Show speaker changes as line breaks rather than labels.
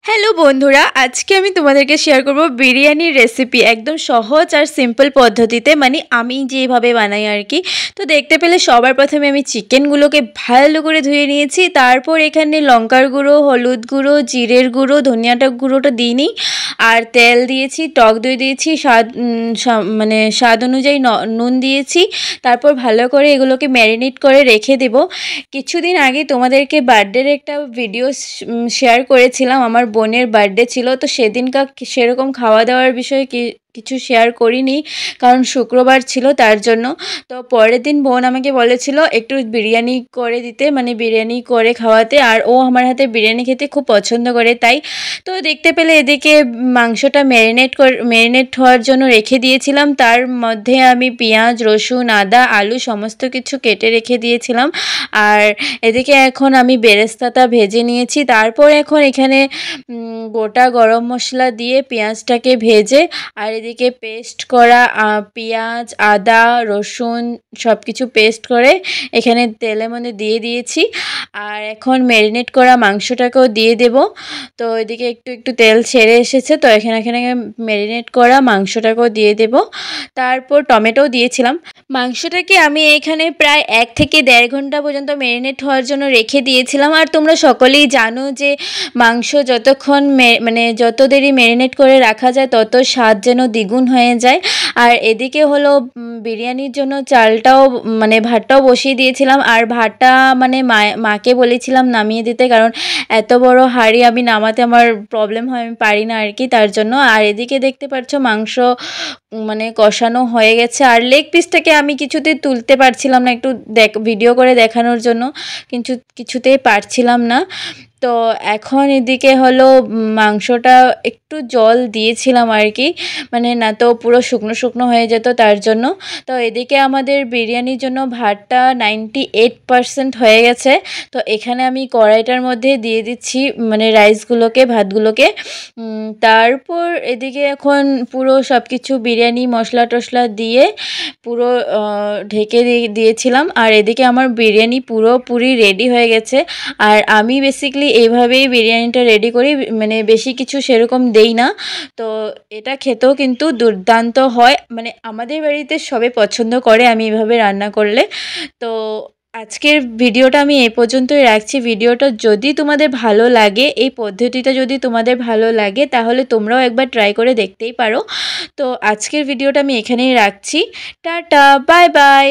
Hello বন্ধুরা, আজকে আমি তোমাদেরকে শেয়ার করব বিরিয়ানির রেসিপি একদম সহজ আর সিম্পল পদ্ধতিতে, মানে আমি যেভাবে বানাই আর কি। তো দেখতে পেলে সবার প্রথমে আমি চিকেনগুলোকে ভালো করে ধুয়ে নিয়েছি। তারপর এখানে লঙ্কার গুঁড়ো, হলুদ গুঁড়ো, জিরের গুঁড়ো, ধনিয়াটা গুঁড়োটা দিইনি, আর তেল দিয়েছি, টক দই দিয়েছি, মানে স্বাদ অনুযায়ী নুন দিয়েছি। তারপর ভালো করে এগুলোকে ম্যারিনেট করে রেখে দেব। কিছুদিন আগে তোমাদেরকে বার্থডের একটা ভিডিও শেয়ার করেছিলাম, আমার বোনের বার্থডে ছিল। তো সেদিনকার সেরকম খাওয়া দাওয়ার বিষয়ে কিছু শেয়ার করিনি, কারণ শুক্রবার ছিল তার জন্য। তো পরের দিন বোন আমাকে বলেছিল একটু বিরিয়ানি করে দিতে, মানে বিরিয়ানি করে খাওয়াতে, আর ও আমার হাতে বিরিয়ানি খেতে খুব পছন্দ করে। তাই তো দেখতে পেলে এদিকে মাংসটা ম্যারিনেট হওয়ার জন্য রেখে দিয়েছিলাম। তার মধ্যে আমি পেঁয়াজ, রসুন, আদা, আলু সমস্ত কিছু কেটে রেখে দিয়েছিলাম। আর এদিকে এখন আমি বেরেস্তাটা ভেজে নিয়েছি। তারপর এখন এখানে গোটা গরম মশলা দিয়ে পেঁয়াজটাকে ভেজে, আর এদিকে পেস্ট করা পেঁয়াজ, আদা, রসুন সব কিছু পেস্ট করে এখানে তেলের মধ্যে দিয়ে দিয়েছি। আর এখন ম্যারিনেট করা মাংসটাকেও দিয়ে দেব। তো এদিকে একটু একটু তেল ছেড়ে এসেছে, তো এখানে ম্যারিনেট করা মাংসটাকেও দিয়ে দেব। তারপর টমেটোও দিয়েছিলাম। মাংসটাকে আমি এখানে প্রায় 1 থেকে 1.5 ঘন্টা পর্যন্ত ম্যারিনেট হওয়ার জন্য রেখে দিয়েছিলাম। আর তোমরা সকলেই জানো যে মাংস যতক্ষণ মানে যত দেরি ম্যারিনেট করে রাখা যায় তত স্বাদ যেন দ্বিগুণ হয়ে যায়। আর এদিকে হলো বিরিয়ানির জন্য চালটাও মানে ভাতটাও বসিয়ে দিয়েছিলাম। আর ভাতটা মানে মাকে বলেছিলাম নামিয়ে দিতে, কারণ এত বড় হাঁড়ি আমি নামাতে আমার প্রবলেম হয়, আমি পারি না আর কি, তার জন্য। আর এদিকে দেখতে পাচ্ছ মাংস মানে কষানো হয়ে গেছে। আর লেগ পিসটাকে আমি কিছুতেই তুলতে পারছিলাম না, একটু ভিডিও করে দেখানোর জন্য, কিন্তু কিছুতেই পারছিলাম না। তো এখন এদিকে হলো মাংসটা একটু জল দিয়েছিলাম আর কি, মানে না তো পুরো শুকনো শুকনো হয়ে যেত, তার জন্য। তো এদিকে আমাদের বিরিয়ানির জন্য ভাতটা 98% হয়ে গেছে। তো এখানে আমি কড়াইটার মধ্যে দিয়ে দিচ্ছি মানে রাইসগুলোকে, ভাতগুলোকে। তারপর এদিকে এখন পুরো সব কিছু বিরিয়ানি মশলা টশলা দিয়ে পুরো ঢেকে দিয়েছিলাম। আর এদিকে আমার বিরিয়ানি পুরোপুরি রেডি হয়ে গেছে। আর আমি বেসিক্যালি এইভাবেই বিরিয়ানিটা রেডি করি, মানে বেশি কিছু সেরকম দেই না। তো এটা খেতেও কিন্তু দুর্দান্ত হয়, মানে আমাদের বাড়িতে সবাই পছন্দ করে আমি এভাবে রান্না করলে। তো আজকের ভিডিওটা আমি এই পর্যন্তই রাখছি। ভিডিওটা যদি তোমাদের ভালো লাগে, এই পদ্ধতিটা যদি তোমাদের ভালো লাগে, তাহলে তোমরাও একবার ট্রাই করে দেখতেই পারো। তো আজকের ভিডিওটা আমি এখানেই রাখছি। Tata, bye bye.